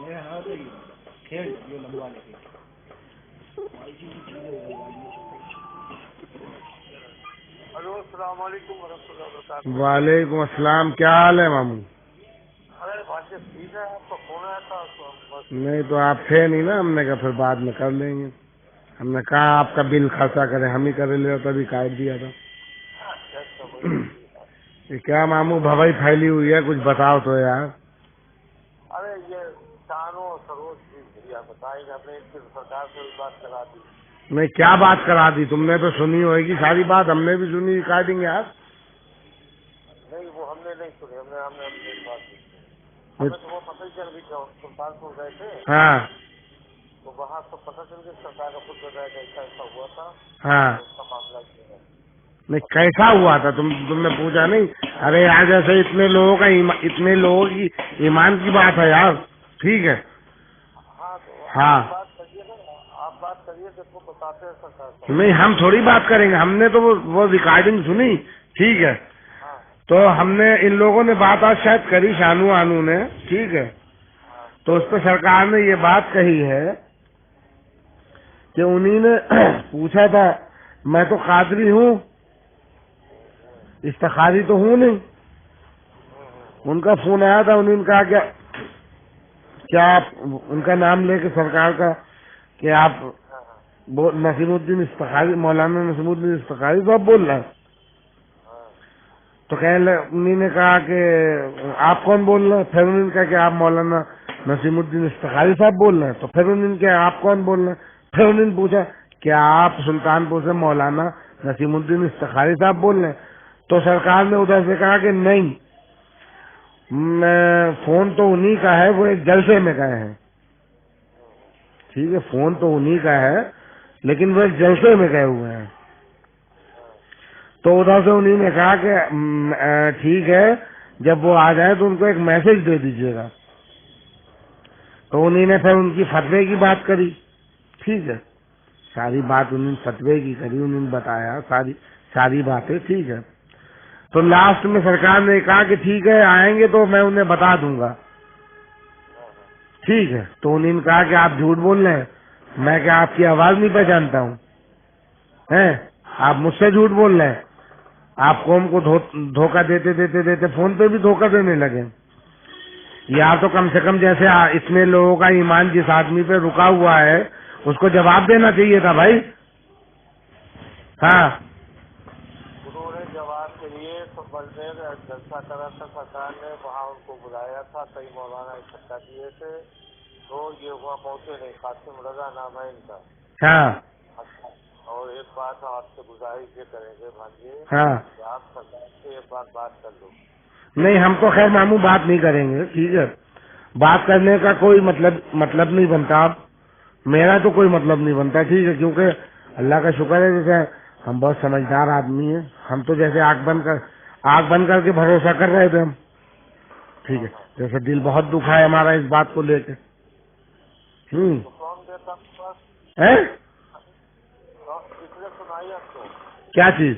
Hello, السلام علیکم ورحمۃ اللہ وبرکاتہ۔ وعلیکم السلام، کیا حال ہے ماموں؟ ارے بھائی ٹھیک ہے، آپ کا فون آیا تھا تو بس۔ نہیں تو آپ تھے نہیں نا، ہم نے کہا پھر بعد میں کر لیں گے، ہم نے کہا آپ کا بل خرچہ کریں، ہم ہی کر لے تبھی کاٹ دیا تھا۔ یہ کیا ماموں بھوائی پھیلی ہوئی ہے، کچھ بتاؤ تو یار۔ ارے یہ چانو سروج کی بھیا بتائیں گے، ہم نے اس کی سرکار سے بھی بات کرا دی۔ نہیں کیا بات کرا دی تم نے؟ تو سنی ہوئے گی ساری بات، ہم نے بھی سنی، ریکارڈنگ یار۔ نہیں وہ ہم نے نہیں سنی، ہم نے ایک بات نہیں سنی، ہمیں تو وہ پتہ ہی چل گئی کہ سلطان پور گئے تھے ہاں تو وہاں تو پتہ چل گیا سرکار کا خود بتایا کہ ایسا ہوا تھا، ہاں، اس کا معاملہ کیا ہے۔ نہیں کیسا ہوا تھا تم نے پوچھا نہیں؟ ارے یار جیسے اتنے لوگوں کی ایمان کی بات ہے یار، ٹھیک ہے۔ ہاں تو ہاں آپ بات کریے نا، آپ بات کریے کہ وہ بتاتے ہیں سرکار کا۔ نہیں ہم تھوڑی بات کریں گے، ہم نے تو وہ ریکارڈنگ سنی، ٹھیک ہے۔ ہاں تو ہم نے ان لوگوں نے بات آج شاید کری، شانو آنو نے، ٹھیک ہے۔ تو اس پہ سرکار نے یہ بات کہی ہے کہ انہی نے پوچھا تھا، میں تو قادری ہوں، استخاری تو ہوں نہیں۔ ان کا فون آیا تھا، انہوں نے کہا کیا آپ ان کا نام لے کے سرکار کا کہ آپ نسیم الدین استخاری، مولانا نسیم الدین استخاری صاحب بول رہے ہیں؟ تو انہوں نے کہا کہ آپ کون بول رہے ہیں؟ پھر انہوں نے کہا کہ آپ مولانا نسیم الدین استخاری صاحب بول رہے ہیں۔ تو پھر انہوں نے کہا آپ کون بول رہے ہیں؟ پھر انہوں نے پوچھا کیا آپ سلطان پور سے مولانا نسیم الدین استخاری صاحب بول رہے ہیں؟ تو سرکار نے ادھر سے کہا کہ نہیں، فون تو انہی کا ہے، وہ ایک جلسے میں گئے ہیں، ٹھیک ہے، فون تو انہی کا ہے لیکن وہ ایک جلسے میں گئے ہوئے ہیں۔ تو ادھر سے انہی نے کہا کہ ٹھیک ہے، جب وہ آ جائے تو ان کو ایک میسج دے دیجیے گا۔ تو انہی نے پھر ان کی فتوے کی بات کری، ٹھیک ہے، ساری بات انہوں نے فتوے کی کری، انہوں نے بتایا ساری باتیں، ٹھیک ہے۔ تو لاسٹ میں سرکار نے کہا کہ ٹھیک ہے آئیں گے تو میں انہیں بتا دوں گا، ٹھیک ہے۔ تو انہوں نے کہا کہ آپ جھوٹ بول رہے ہیں، میں کیا آپ کی آواز نہیں پہچانتا ہوں؟ آپ مجھ سے جھوٹ بول رہے ہیں؟ آپ قوم کو دھوکہ دیتے فون پہ بھی دھوکہ دینے لگے۔ یا تو کم سے کم جیسے اتنے لوگوں کا ایمان جس آدمی پہ رکا ہوا ہے اس کو جواب دینا چاہیے تھا بھائی۔ ہاں انہوں نے جواب کے لیے تو بلدے جلسہ کرا تھا سرکار نے، وہاں ان کو بلایا تھا، کئی مولانا اکٹھا کیے تھے، تو یہ وہاں پہنچے نہیں، قاسم رضا نام ہے ان کا۔ ہاں اور ایک بات آپ سے گزارش یہ کریں گے بھانجے ہاں، کہ آپ سرکار سے ایک بار بات کر لو۔ نہیں ہم تو خیر ماموں بات نہیں کریں گے، ٹھیک ہے، بات کرنے کا کوئی مطلب نہیں بنتا، اب میرا تو کوئی مطلب نہیں بنتا، ٹھیک ہے، کیونکہ اللہ کا شکر ہے جیسے ہم بہت سمجھدار آدمی ہیں، ہم تو جیسے آنکھ بند کر کے بھروسہ کر رہے تھے ہم، ٹھیک ہے، جیسے دل بہت دکھا ہے ہمارا اس بات کو لے کے۔ تو کون دیتا بس کس نے سنائی آپ کو کیا چیز؟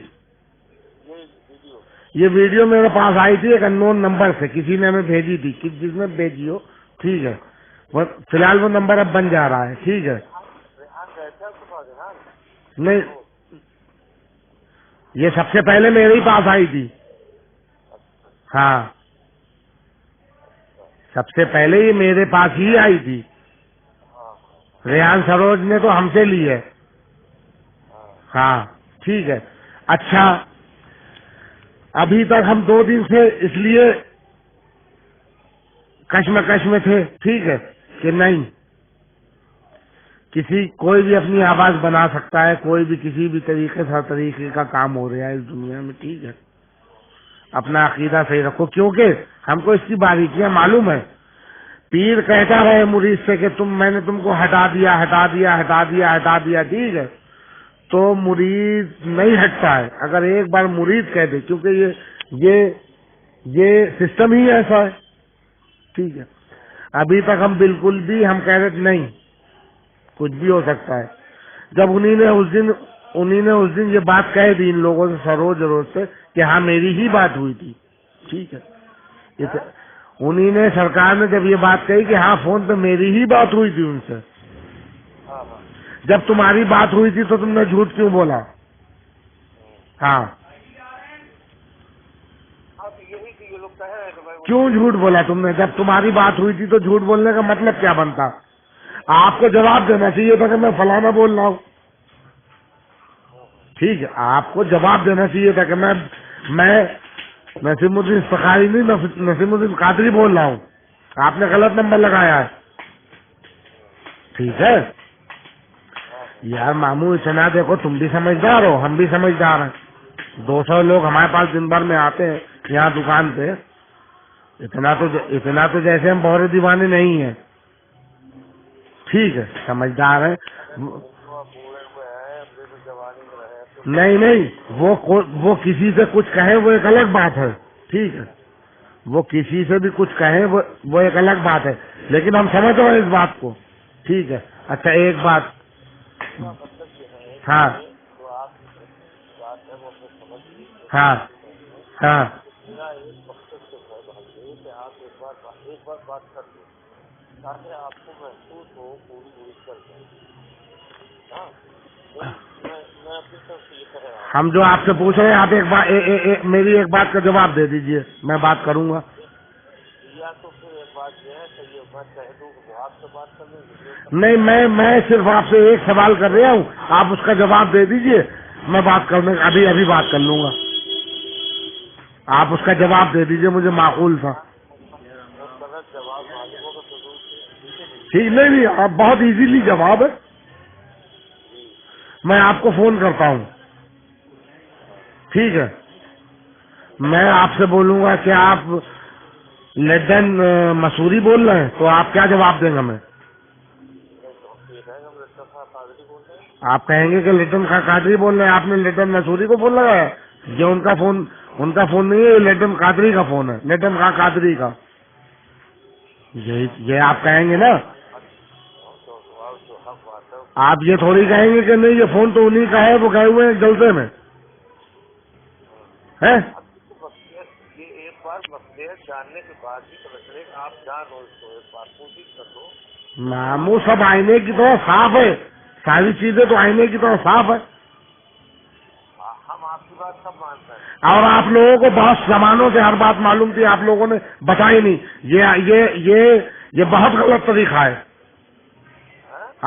یہ ویڈیو؟ یہ ویڈیو میرے پاس آئی تھی ایک اننون نمبر سے، کسی نے ہمیں بھیجی تھی، جس نے بھیجی ہو، ٹھیک ہے، فی الحال وہ نمبر اب بن جا رہا ہے، ٹھیک ہے۔ ریحان گئے تھے صبح ریحان؟ نہیں یہ سب سے پہلے میرے ہی پاس آئی تھی، ہاں سب سے پہلے یہ میرے پاس ہی آئی تھی، ریحان سروج نے تو ہم سے لی ہے، ہاں ٹھیک ہے۔ اچھا ابھی تک ہم 2 دن سے اس لیے کشمکش میں تھے، ٹھیک ہے، کہ نہیں کوئی بھی اپنی آواز بنا سکتا ہے، کوئی بھی کسی بھی طریقے سے ہر طریقے کا کام ہو رہا ہے اس دنیا میں، ٹھیک ہے، اپنا عقیدہ صحیح رکھو، کیونکہ ہم کو اس کی باریکیاں معلوم ہے۔ پیر کہتا رہے مرید سے کہ میں نے تم کو ہٹا دیا، ٹھیک ہے، تو مرید نہیں ہٹتا ہے، اگر ایک بار مرید کہہ دے، کیونکہ یہ سسٹم ہی ایسا ہے، ٹھیک ہے۔ ابھی تک ہم بالکل بھی ہم کہہ رہے نہیں، کچھ بھی ہو سکتا ہے۔ جب انہی نے اس دن یہ بات کہہ دی ان لوگوں سے، سروج سے، کہ ہاں میری ہی بات ہوئی تھی، ٹھیک ہے، انہی نے سرکار نے جب یہ بات کہی کہ ہاں فون پہ میری ہی بات ہوئی تھی ان سے، ہاں ہاں جب تمہاری بات ہوئی تھی تو تم نے جھوٹ کیوں بولا؟ ہاں ہاں تو یہی کہ یہ لوگ کہہ رہے ہیں کہ بھائی کیوں جھوٹ بولا تم نے؟ جب تمہاری بات ہوئی تھی تو جھوٹ بولنے کا مطلب کیا بنتا؟ آپ کو جواب دینا چاہیے تھا کہ میں فلانا بول رہا ہوں، ٹھیک ہے، آپ کو جواب دینا چاہیے تھا کہ میں نسیم الدین سخاوی نہیں، نسیم الدین قادری بول رہا ہوں، آپ نے غلط نمبر لگایا ہے، ٹھیک ہے یار ماموں، اتنا دیکھو تم بھی سمجھدار ہو، ہم بھی سمجھدار ہیں، 200 لوگ ہمارے پاس دن بھر میں آتے ہیں یہاں دکان پہ، اتنا تو جیسے ہم بہرے دیوانے نہیں ہیں، ٹھیک ہے سمجھدار ہیں۔ بوڑھے ہوئے ہیں، ابھی تو جوانی میں رہے تو نہیں وہ کسی سے کچھ کہے وہ ایک الگ بات ہے، ٹھیک ہے، وہ کسی سے بھی کچھ کہے وہ ایک الگ بات ہے، لیکن ہم سمجھ رہے ہیں اس بات کو، ٹھیک ہے۔ اچھا ایک بات، مطلب یہ ہے ہاں کہ جو آپ بات ہے وہ اپنے سمجھ لی، ہاں ہاں میرا ایک مقصد سے ہے بھائی کہ آپ ایک بار بات کر لیں تاکہ آپ کو محسوس ہو پوری کر جائے۔ ہاں میں اپنی طرف سے یہ کہہ رہا ہوں، ہم جو آپ سے پوچھ رہے ہیں آپ ایک بات میری ایک بات کا جواب دے دیجئے، میں بات کروں گا۔ یا تو پھر ایک بات یہ ہے کہ یہ میں کہہ دوں کہ وہ آپ سے بات کر لیں گے، نہیں میں صرف آپ سے ایک سوال کر رہا ہوں، آپ اس کا جواب دے دیجئے، میں بات کرنے ابھی بات کر لوں گا، آپ اس کا جواب دے دیجئے، مجھے معقول تھا۔ غلط جواب معلوم ہوگا تو ضرور ٹھیک نہیں آپ بہت ایزیلی جواب ہے، میں آپ کو فون کرتا ہوں، ٹھیک ہے، میں آپ سے بولوں گا کہ آپ لڈن مسوری بول رہے ہیں تو آپ کیا جواب دیں گے ہمیں؟ آپ کہیں گے کہ لٹن خان قادری بول رہے ہیں، آپ نے لٹن مسوری کو فون لگایا، یہ ان کا فون نہیں ہے، یہ لٹن قادری کا فون ہے، لٹن خان قادری کا، یہ آپ کہیں گے نا، آپ یہ تھوڑی کہیں گے کہ نہیں یہ فون تو انہی کا ہے، وہ گئے ہوئے ہیں جلسے میں ہے۔ یہ ایک بار مسئلے جاننے کے بعد بھی سمجھ آپ جان ہو اس کو ایک بار کوشش کر لو۔ ماموں سب آئینے کی طرح صاف ہے، ساری چیزیں تو آئینے کی طرح صاف ہے، ہم آپ کی بات سب مانتے ہیں، اور آپ لوگوں کو بہت زمانوں سے ہر بات معلوم تھی، آپ لوگوں نے بتائی نہیں، یہ بہت غلط طریقہ ہے،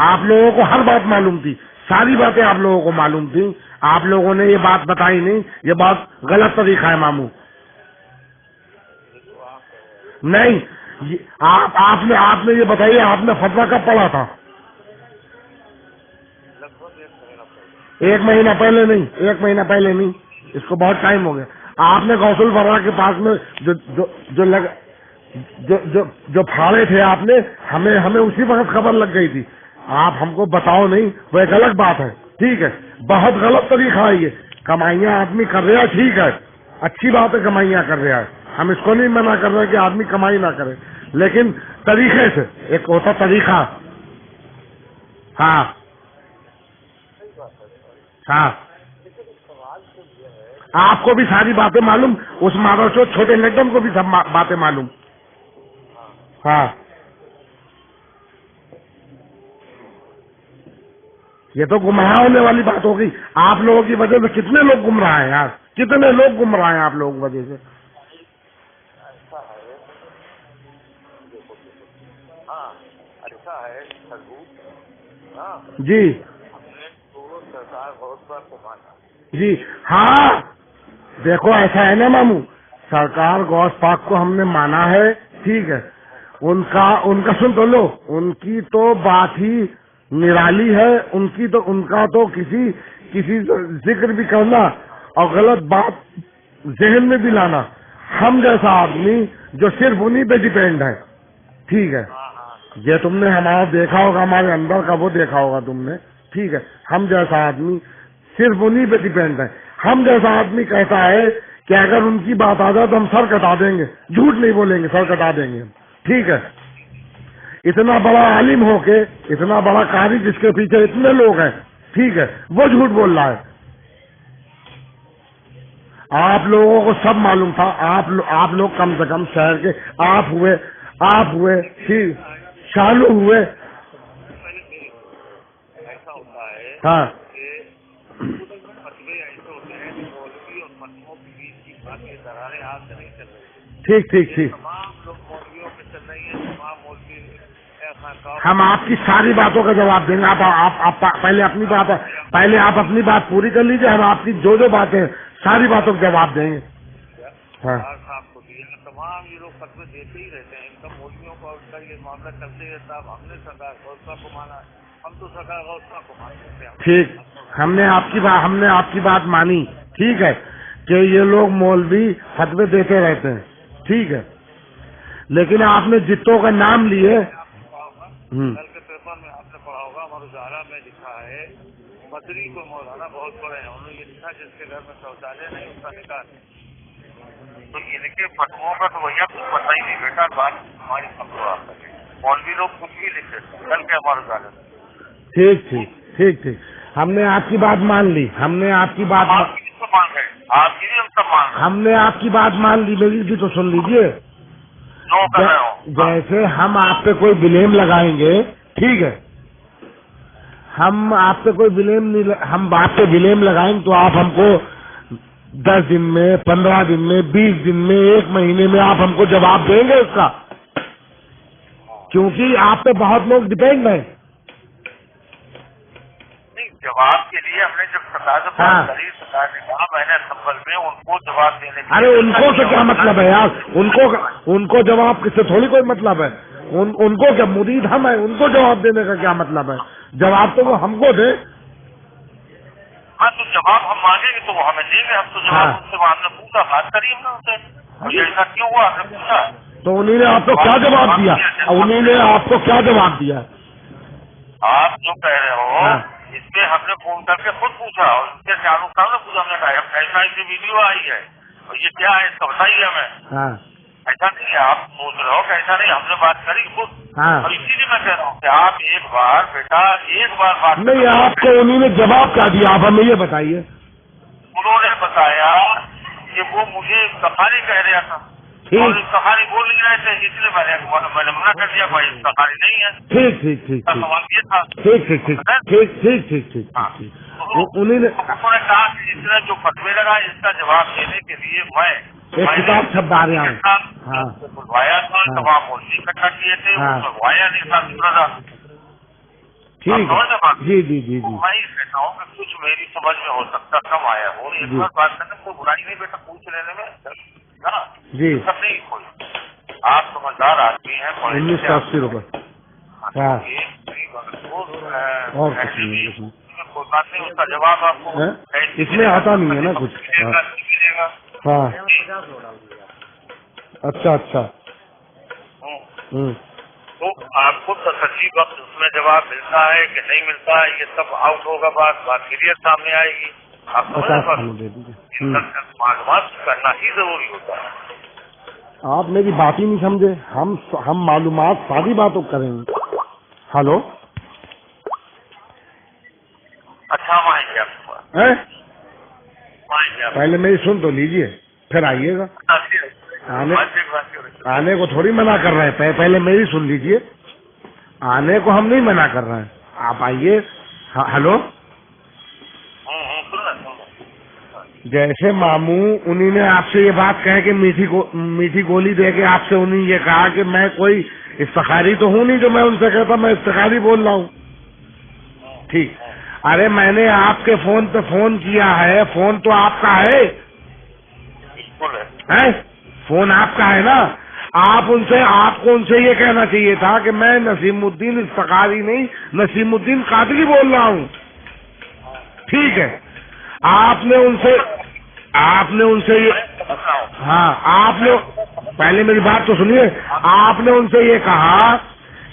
آپ لوگوں کو ہر بات معلوم تھی، ساری باتیں آپ لوگوں کو معلوم تھی، آپ لوگوں نے یہ بات بتائی نہیں، یہ بہت غلط طریقہ ہے ماموں۔ نہیں آپ نے یہ بتائیے آپ نے فتویٰ کب پڑھا تھا؟ لگ بھگ 1 مہینہ پہلے نہیں، 1 مہینہ پہلے نہیں، اس کو بہت ٹائم ہو گیا۔ آپ نے غوث الورا کے پاس میں جو پھاڑے تھے آپ نے، ہمیں اسی وقت خبر لگ گئی تھی، آپ ہم کو بتاؤ نہیں، وہ ایک الگ بات ہے، ٹھیک ہے، بہت غلط طریقہ ہے یہ، کمائیاں آدمی کر رہا ہے، ٹھیک ہے، اچھی بات ہے کمائیاں کر رہا ہے، ہم اس کو نہیں منع کر رہے کہ آدمی کمائی نہ کرے، لیکن طریقے سے، ایک ہوتا طریقہ، ہاں ہاں، آپ کو بھی ساری باتیں معلوم، اس مہاراشٹر چھوٹے لڈن کو بھی سب باتیں معلوم، ہاں، یہ تو گمراہ ہونے والی بات ہوگی، آپ لوگوں کی وجہ سے کتنے لوگ گمراہ ہیں یار، کتنے لوگ گمراہ ہیں آپ لوگوں کی وجہ سے۔ ایسا ہے، ہاں ایسا ہے ہاں جی ہم نے تو سرکار بہت بار کو مانا، جی ہاں، دیکھو ایسا ہے نا ماموں، سرکار غوث پاک کو ہم نے مانا ہے، ٹھیک ہے، ان کا سن تو لو، ان کی تو بات ہی نرالی ہے، ان کا تو کسی ذکر بھی کرنا اور غلط بات ذہن میں بھی لانا، ہم جیسا آدمی جو صرف انہی پہ ڈیپینڈ ہے، ٹھیک ہے، یہ تم نے ہمارا دیکھا ہوگا، ہمارے اندر کا وہ دیکھا ہوگا تم نے، ٹھیک ہے، ہم جیسا آدمی صرف انہی پہ ڈیپینڈ ہے، ہم جیسا آدمی کہتا ہے کہ اگر ان کی بات آ جائے تو ہم سر کٹا دیں گے، جھوٹ نہیں بولیں گے، سر کٹا دیں گے، ٹھیک ہے، اتنا بڑا عالم ہو کے، اتنا بڑا قاری جس کے پیچھے اتنے لوگ ہیں، ٹھیک ہے، وہ جھوٹ بول رہا ہے، آپ لوگوں کو سب معلوم تھا. آپ لوگ کم سے کم شہر کے آپ ہوئے شالو ہوئے. ایسا ہوتا ہے ہاں کہ فتوے ایسے ہوتے ہیں کہ مولوی اور فتووں کے بیچ کی بات کی دراریں ہاتھ سے نہیں چل رہی. ٹھیک. تمام لوگ مولویوں پہ چل رہی ہیں. تمام مولوی ہم آپ کی ساری باتوں کا جواب دیں گے. آپ پہلے آپ اپنی بات پوری کر لیجیے. ہم آپ کی جو باتیں ساری باتوں کا جواب دیں گے. ہاں صاحب کو دیا. تمام یہ لوگ فتوے دیتے ہی رہتے ہیں. ان کا مولویوں کا ان کا یہ معاملہ چلتے ہی رہتا ہے. ہم نے سرکار غوثہ کو مانا, ہم تو سرکار غوثہ کو مانتے ہیں. ٹھیک, ہم نے آپ کی بات مانی. ٹھیک ہے کہ یہ لوگ مولوی فتوے دیتے رہتے ہیں. ٹھیک ہے, لیکن آپ نے جتوں کا نام لیے. کل کے پیپر میں آپ نے پڑھا ہوگا, ہمارے اجالا میں لکھا ہے مدری کو مولانا بہت بڑے ہیں. انہوں نے یہ لکھا جس کے گھر میں شوچالیہ نہیں اس کا نکاح. تو ان کے فتووں کا تو بھیا کچھ پتہ ہی نہیں بیٹا. بات ہماری فتوا مولوی لوگ کچھ بھی لکھ دیتے کل کے ہمارے اجالے میں. ٹھیک. ہم نے آپ کی بات مان لی. ہم نے آپ کی بات مان لی. میری بھی تو سن لیجیے. جیسے ہم آپ پہ کوئی بلیم لگائیں گے, ٹھیک ہے, ہم آپ پہ کوئی بلیم نہیں, ہم آپ پہ بلیم لگائیں تو آپ ہم کو 10 دن میں, 15 دن میں, 20 دن میں, 1 مہینے میں آپ ہم کو جواب دیں گے اس کا, کیونکہ آپ پہ بہت لوگ ڈپینڈ ہیں. جواب کے لیے ہم نے جب سرکار سے بات کری, سرکار نے کہا میں نے اسمبل میں ان کو جواب دینے. ارے ان کو سے کیا مطلب ہے یار, ان کو جواب سے تھوڑی کوئی مطلب ہے. ان کو کیا مرید ہم ہیں, ان کو جواب دینے کا کیا مطلب ہے. جواب تو وہ ہم کو دے. ہاں تو جواب ہم مانگیں گے تو وہ ہمیں دیں گے. ہم تو جواب ان سے ہم نے پوچھا, بات کری ہم نے ان سے, ایسا کیوں ہوا ہم نے پوچھا. تو انہیں نے آپ کو کیا جواب دیا؟ انہیں نے آپ کو کیا جواب دیا؟ آپ جو کہہ رہے ہو اس پہ ہم نے فون کر کے خود پوچھا, اور ان کے چاروں صاحب نے پوچھا. ہم نے کہا ایسا ایسی ویڈیو آئی ہے اور یہ کیا ہے اس کا بتائیے ہمیں. ایسا نہیں ہے, آپ سوچ رہے ہو کہ ایسا نہیں, ہم نے بات کری خود. اور اسی لیے میں کہہ رہا ہوں کہ آپ ایک بار بات نہیں, آپ کو انہوں نے جواب کیا دیا آپ ہمیں یہ بتائیے. انہوں نے بتایا کہ وہ مجھے سفاری کہہ رہا تھا اور سفاری بول نہیں رہے تھے, اس لیے میں نے منع کر دیا بھائی سفاری نہیں ہے. ٹھیک سوال یہ تھا. ٹھیک. انہوں نے کہا کہ اس نے جو فتوے لگا اس کا جواب دینے کے لیے میں کتاب چھپا رہا ہوں. بلوایا تھا, تمام مولوی اکٹھا کیے تھے, بلوایا نہیں تھا دوسرا تھا. ٹھیک ہے. جی. میں یہ کہتا ہوں کہ کچھ میری سمجھ میں ہو سکتا کم آیا ہو. ایک بار بات کرنے میں کوئی برائی نہیں بیٹا, پوچھ لینے میں جی سب نہیں کوئی. آپ سمجھدار آدمی ہیں. 1980 روپے. اور کوئی بات نہیں, اس کا جواب آپ کو اس میں آتا نہیں ہے نا کچھ. ہاں اچھا. تو آپ کو تسلی وقت اس میں جواب ملتا ہے کہ نہیں ملتا ہے, یہ سب آؤٹ ہوگا, بات کلیئر سامنے آئے گی. آپ معلومات کرنا ہی ضروری ہوتا ہے. آپ میری بات ہی نہیں سمجھے. ہم معلومات ساری باتوں کریں گے. ہلو, اچھا ہم آئیں گے آپ کے پاس. پہلے میری سن تو لیجئے پھر آئیے گا. آنے کو تھوڑی منع کر رہے ہیں, پہلے میری سن لیجئے. آنے کو ہم نہیں منع کر رہے ہیں, آپ آئیے. ہلو, جیسے ماموں انہی نے آپ سے یہ بات کہے کہ میٹھی گولی دے کے آپ سے انہی یہ کہا کہ میں کوئی استخاری تو ہوں نہیں جو میں ان سے کہتا میں استخاری بول رہا ہوں. ٹھیک. ارے میں نے آپ کے فون پہ فون کیا ہے, فون تو آپ کا ہے, فون آپ کا ہے نا. آپ کو ان سے یہ کہنا چاہیے تھا کہ میں نسیم الدین استخاری نہیں, نسیم الدین قادری بول رہا ہوں. ٹھیک ہے. آپ نے ان سے یہ آپ نے پہلے میری بات تو سنیے. آپ نے ان سے یہ کہا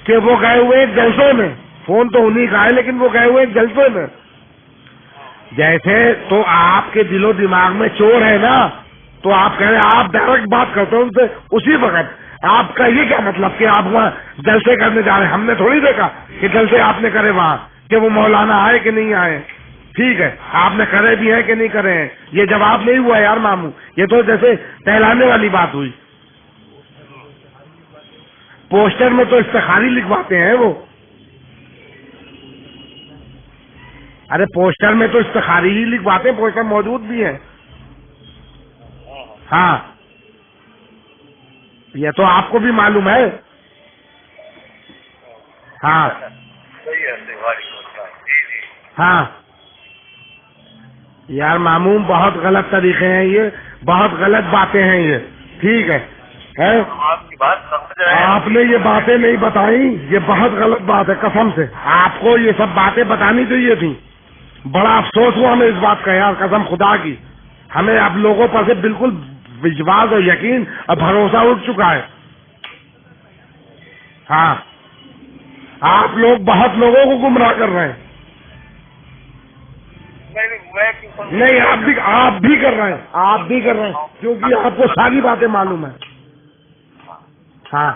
کہ وہ گئے ہوئے ایک جلسے میں, فون تو انہی کا ہے لیکن وہ گئے ہوئے ایک جلسے میں. جیسے تو آپ کے دل و دماغ میں چور ہے نا, تو آپ کہہ رہے ہیں آپ ڈائریکٹ بات کرتے ہیں ان سے اسی وقت. آپ کا یہ کیا مطلب کہ آپ وہاں جلسے کرنے جا رہے ہیں؟ ہم نے تھوڑی دیکھا کہ جلسے آپ نے کرے وہاں, کہ وہ مولانا آئے کہ نہیں آئے. ٹھیک ہے، آپ نے کرے بھی ہیں کہ نہیں کرے ہیں، یہ جواب نہیں ہوا یار ماموں، یہ تو جیسے ٹہلانے والی بات ہوئی. پوسٹر میں تو استخاری لکھواتے ہیں وہ. ارے پوسٹر میں تو استخاری ہی لکھواتے ہیں، پوسٹر موجود بھی ہیں. ہاں یہ تو آپ کو بھی معلوم ہے. ہاں ہاں یار ماموں بہت غلط طریقے ہیں یہ، بہت غلط باتیں ہیں یہ. ٹھیک ہے، آپ کی بات سمجھ رہے ہیں. آپ نے یہ باتیں نہیں بتائی، یہ بہت غلط بات ہے. قسم سے آپ کو یہ سب باتیں بتانی چاہیے تھی. بڑا افسوس ہوا ہمیں اس بات کا یار، قسم خدا کی. ہمیں اب لوگوں پر سے بالکل وشواس اور یقین اور بھروسہ اٹھ چکا ہے. ہاں آپ لوگ بہت لوگوں کو گمراہ کر رہے ہیں. نہیں آپ بھی کر رہے ہیں، آپ بھی کر رہے ہیں، کیونکہ آپ کو ساری باتیں معلوم ہیں. ہاں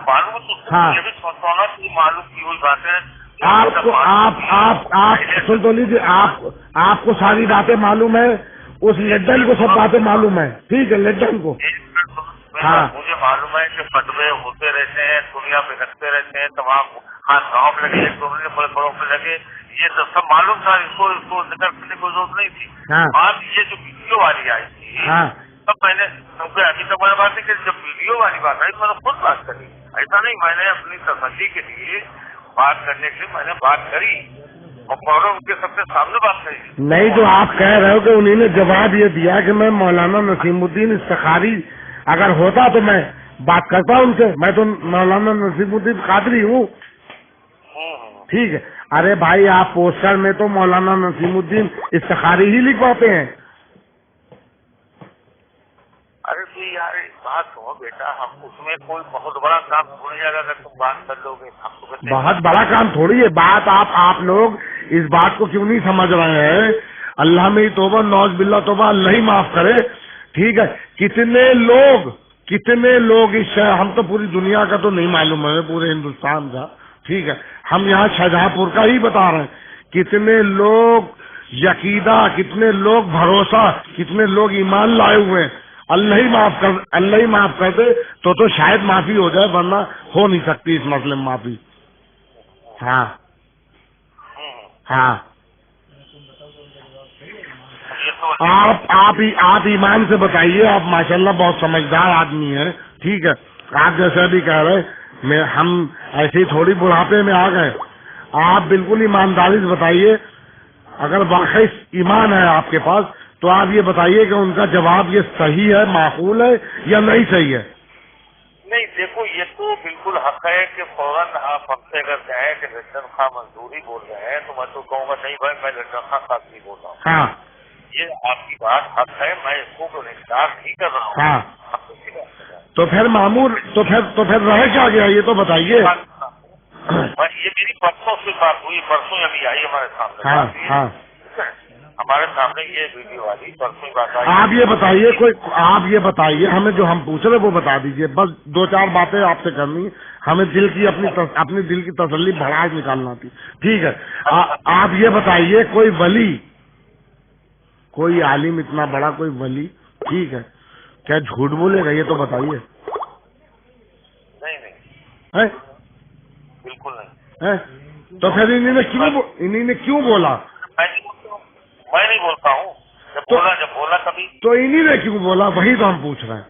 ہاں معلوم کی ہوئی باتیں آپ کو آپ سن تو لیجیے، آپ کو ساری باتیں معلوم ہے، اس لڈن کو سب باتیں معلوم ہے. ٹھیک ہے، لڈن کو. ہاں مجھے معلوم ہے کہ فتوے ہوتے رہتے ہیں، دنیا پہ رکھتے رہتے ہیں، تمام خانقاہوں میں لگے، بڑے بڑوں پہ لگے، یہ سب معلوم تھا. اس کو ذکر کرنے کی ضرورت نہیں تھی. ہاں آج یہ جو ویڈیو والی آئی تھی، ہاں تب میں نے کیونکہ ابھی تک میں نے بات نہیں کی، جب ویڈیو والی بات آئی تو میں نے خود بات کری. ایسا نہیں میں نے اپنی تسلی کے لیے بات کرنے کے لیے میں نے بات کری اور فوراً ان کے سب کے سامنے بات کری. نہیں، جو آپ کہہ رہے ہو کہ انہوں نے جواب یہ دیا کہ میں مولانا نسیم الدین استخاری اگر ہوتا تو میں بات کرتا ان سے، میں تو مولانا نسیم الدین قادری ہوں. ٹھیک ہے، ارے بھائی آپ پوسٹر میں تو مولانا نسیم الدین استخاری ہی لکھواتے ہیں. ارے جی یار ایک بات کہو بیٹا، ہم اس میں کوئی بہت بڑا کام تھوڑی ہے اگر تم بات کر لو گے. ہم تو کہتے ہیں بہت بڑا کام تھوڑی ہے. بات آپ لوگ اس بات کو کیوں نہیں سمجھ رہے ہیں؟ اللہ میں توبہ، نوز باللہ توبہ، اللہ ہی معاف کرے. ٹھیک ہے، کتنے لوگ اس شہر، ہم تو پوری دنیا کا تو نہیں معلوم ہے، پورے ہندوستان کا. ٹھیک ہے، ہم یہاں شاہجہاں پور کا ہی بتا رہے ہیں. کتنے لوگ یقیدہ، کتنے لوگ بھروسہ، کتنے لوگ ایمان لائے ہوئے ہیں. اللہ ہی معاف کر دے تو شاید معافی ہو جائے، ورنہ ہو نہیں سکتی اس مسئلے میں معافی. ہاں ہاں آپ ایمان سے بتائیے، آپ ماشاءاللہ بہت سمجھدار آدمی ہیں. ٹھیک ہے، آپ جیسے بھی کہہ رہے ہم ایسے ہی تھوڑی بڑھاپے میں آ گئے. آپ بالکل ایمانداری سے بتائیے، اگر واقعی ایمان ہے آپ کے پاس تو آپ یہ بتائیے کہ ان کا جواب یہ صحیح ہے، معقول ہے یا نہیں صحیح ہے. نہیں دیکھو، یہ تو بالکل حق ہے کہ فوراً آپ ہم سے اگر کہیں کہ لنڈن خاں منظوری بول رہے ہیں تو میں تو کہوں گا نہیں بھائی، میں لنڈن خاں قادری بول رہا ہوں. ہاں یہ آپ کی بات حق ہے، میں اس کو انکار نہیں کر رہا ہوں. ہاں تو پھر معمول تو پھر رہ کیا گیا یہ تو بتائیے. یہ میری پرسوں سے بات ہوئی، پرسوں ابھی آئی ہمارے سامنے. ہاں ہاں ہمارے سامنے یہ ویڈیو والی پرسوں بات آئی. آپ یہ بتائیے ہمیں، جو ہم پوچھ رہے وہ بتا دیجئے. بس 2-4 باتیں آپ سے کرنی، ہمیں دل کی اپنی دل کی تسلی بھڑاس نکالنا تھی. ٹھیک ہے، آپ یہ بتائیے کوئی ولی، کوئی عالم اتنا بڑا، کوئی ولی، ٹھیک ہے، کیا جھوٹ بولے گا؟ یہ تو بتائیے. نہیں بالکل نہیں. تو پھر انہوں نے کیوں بولا؟ میں نہیں بولتا ہوں. جب بولا کبھی تو انہوں نے کیوں بولا؟ وہی تو ہم پوچھ رہے ہیں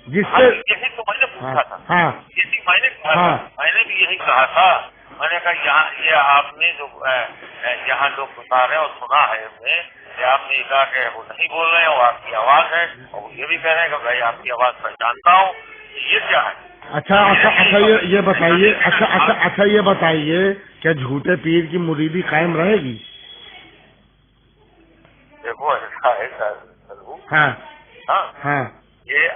جس سے. یہی تو میں نے پوچھا تھا. ہاں یہی میں نے کہا تھا. میں نے بھی یہی کہا تھا. میں نے کہا یہاں یہ آپ نے جو یہاں لوگ بتا رہے ہیں اور سنا ہے ہم نے، کہ آپ نے کہا کہ وہ نہیں بول رہے ہیں، وہ آپ کی آواز ہے، اور وہ یہ بھی کہہ رہے ہیں کہ بھائی آپ کی آواز پہچانتا ہوں. یہ کیا ہے؟ اچھا یہ بتائیے، اچھا یہ بتائیے کہ جھوٹے پیر کی مریدی قائم رہے گی؟ دیکھو ایسا ہے ہاں ہاں ہاں یہ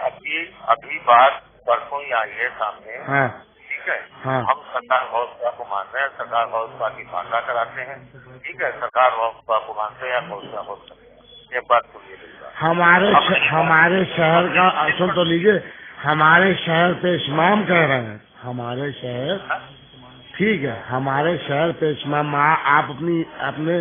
ابھی بات پرسوں ہی آئی ہے سامنے. ہاں ٹھیک ہے، ہاں ہم سرکار غوث کو مانتے ہیں، سرکار غوث کی فاتحہ کراتے ہیں. ٹھیک ہے، سرکار غوث کو مانتے ہیں، غوث کرتے ہیں. یہ بات سنیے ہمارے شہر کا سن تو لیجیے. ہمارے شہر پہ امام کہہ رہے ہیں، ہمارے شہر، ٹھیک ہے، ہمارے شہر پہ امام، آپ اپنے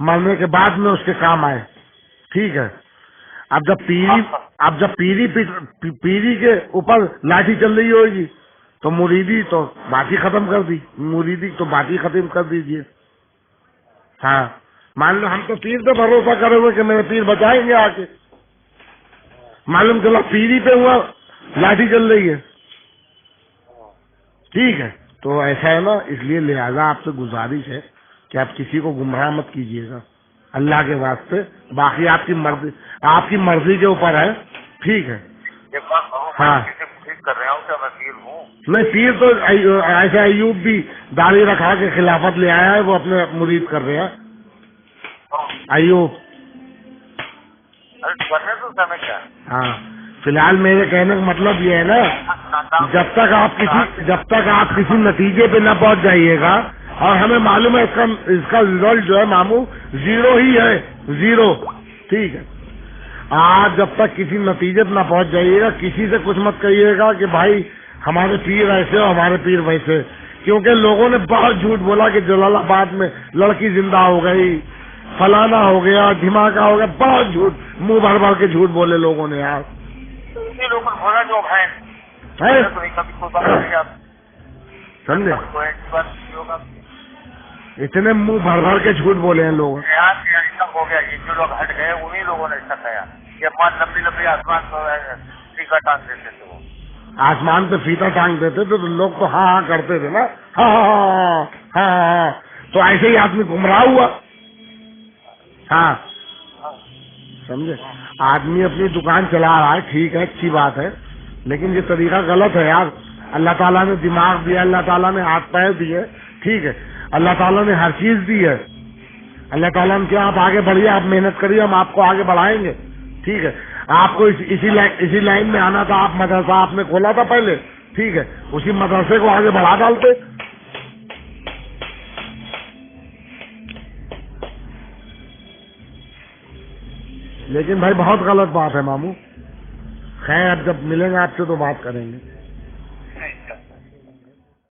مرنے کے بعد میں اس کے کام آئے. ٹھیک ہے. اب جب پیری کے اوپر لاٹھی چل رہی ہوگی تو مریدی تو بات ہی ختم کر دی, مریدی تو بات ہی ختم کر دیجئے. ہاں مان لو ہم تو پیر پہ بھروسہ کرے ہوئے کہ میرے پیر بچائیں گے آ کے, معلوم چلا پیری پہ ہوا لاٹھی چل رہی ہے. ٹھیک ہے. تو ایسا ہے نا, اس لیے لہذا آپ سے گزارش ہے کہ آپ کسی کو گمراہ مت کیجیے گا اللہ کے واسطے. باقی آپ کی مرضی کے اوپر ہے. ٹھیک ہے. ہاں کر رہا ہوں کہ میں پیر ہوں. نہیں, پیر تو ایسا ایوب بھی داڑھی رکھا کے خلافت لے آیا ہے, وہ اپنے مرید کر رہے ہیں. ایوب تو سمے کیا. ہاں فی الحال میرے کہنے کا مطلب یہ ہے نا, جب تک آپ کسی نتیجے پہ نہ پہنچ جائیے گا, اور ہمیں معلوم ہے اس کا ریزلٹ جو ہے ماموں 0 ہی ہے, 0. ٹھیک ہے. آج جب تک کسی نتیجے پہ نہ پہنچ جائیے گا, کسی سے کچھ مت کہیے گا کہ بھائی ہمارے پیر ایسے اور ہمارے پیر ویسے, کیونکہ لوگوں نے بہت جھوٹ بولا کہ جلال آباد میں لڑکی زندہ ہو گئی, فلانا ہو گیا, دھماکہ ہو گیا, بہت جھوٹ, منہ بھر بھر کے جھوٹ بولے لوگوں نے یار. سمجھے, اتنے منہ بھر بھر کے جھوٹ بولے ہیں لوگ. ہو گیا یہ جو لوگ ہٹ گئے انہیں لوگوں نے ایسا کہا کہ لمبی آسمان ٹھیکا ٹانگ دیتے تھے. وہ آسمان پہ فیتا ٹانگ دیتے تھے تو لوگ تو ہاں ہاں کرتے تھے نا, ہاں ہاں ہاں ہاں. تو ایسے ہی آدمی گمراہ ہوا. ہاں سمجھے, آدمی اپنی دکان چلا رہا ہے, ٹھیک ہے, اچھی بات ہے, لیکن یہ طریقہ غلط ہے یار. اللہ تعالیٰ نے دماغ دیا, اللہ تعالیٰ نے ہاتھ پیر دیے, ٹھیک ہے, اللہ تعالیٰ نے ہر چیز دی ہے. اللہ تعالیٰ نے کیا, آپ آگے بڑھیے, آپ محنت کریے, ہم آپ کو آگے بڑھائیں گے. ٹھیک ہے. آپ کو اسی لائن میں آنا تھا, آپ مدرسہ آپ نے کھولا تھا پہلے, ٹھیک ہے, اسی مدرسے کو آگے بڑھا ڈالتے. لیکن بھائی بہت غلط بات ہے ماموں. خیر اب جب ملیں گے آپ سے تو بات کریں گے.